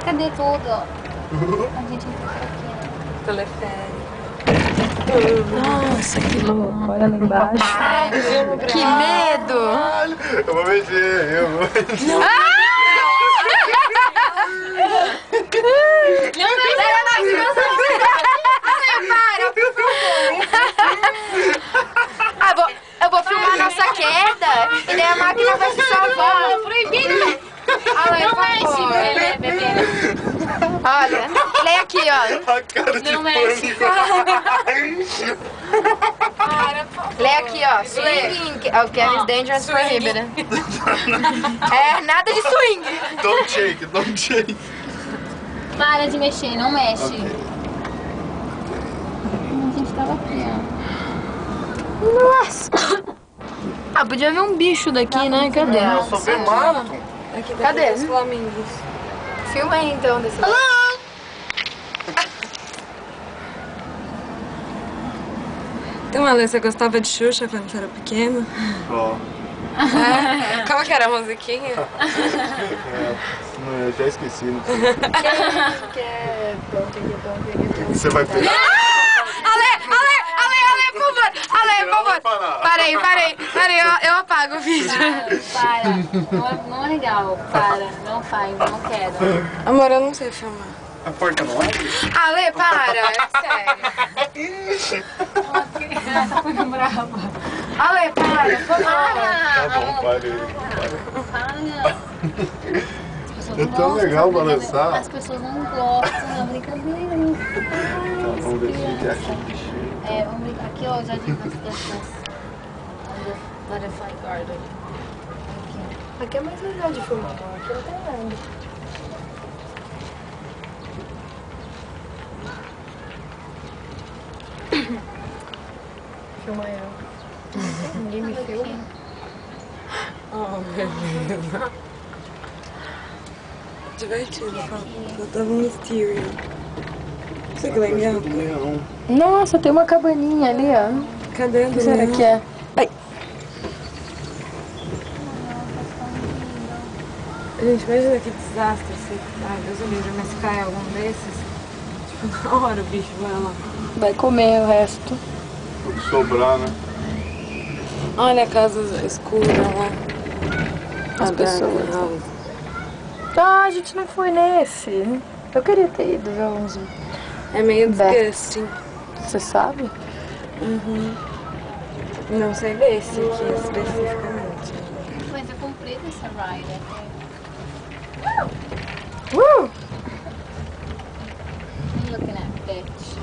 cadê tudo? A gente não tá aqui. Teleférico. Nossa, que louco. Olha lá embaixo. Que medo! Eu vou mexer, eu vou mexer. Não, eu vou filmar a nossa queda e daí a máquina vai se salvar. Proibido! Olha, não mexe, bebê. Olha, leia aqui, ó. A cara de Não mexe. Leia aqui, ó. Swinging. Okay, is dangerous prohibited. É, nada de swing. Don't shake, don't shake. Para de mexer, não mexe. Ok. A gente tava aqui, ó. Nossa. Ah, podia ver um bicho daqui, né? Cadê? Eu só vi mato. Aqui Cadê? Os flamingos. Filma aí, então, desse lado. Então, Ale, você gostava de Xuxa quando você era pequeno? Ó. É? Como que era a musiquinha? Eu já esqueci. Não sei. Você vai pegar? Ale, por favor. Ale, por favor. Parei. Eu apago o vídeo. Para. Não é legal. Para. Não faz. Não quero. Amor, eu não sei filmar. A porta não abre? Ale, para. É sério. Essa foi brava. Ale, para. Tá bom, parei. Para. É tão legal balançar. As pessoas não gostam da brincadeira. Tá, vamos ver se a gente acha o bichinho. É, vamos brincar. Aqui, ó, Jardim das Butterfly Garden. Aqui é mais legal de filmar, amor. Aqui não tem nada. Filma ela. Ninguém me filma. Oh, beleza. Divertido, eu tava no Mysterio. Isso que legal. Leão. Nossa, tem uma cabaninha ali, ó. Cadê O que será que é? Ai. Gente, imagina que desastre se... Ai, Deus o livre, mas se cai algum desses, tipo, na hora o bicho vai lá. Vai comer o resto. O que sobrar, né? Olha a casa escura lá. As pessoas. Ah, a gente não foi nesse. Eu queria ter ido ver uns. É meio Beto. disgusting. Você sabe? Uhum. Não sei desse aqui especificamente. Mas é comprida essa ride. Uh! I'm looking at bitch.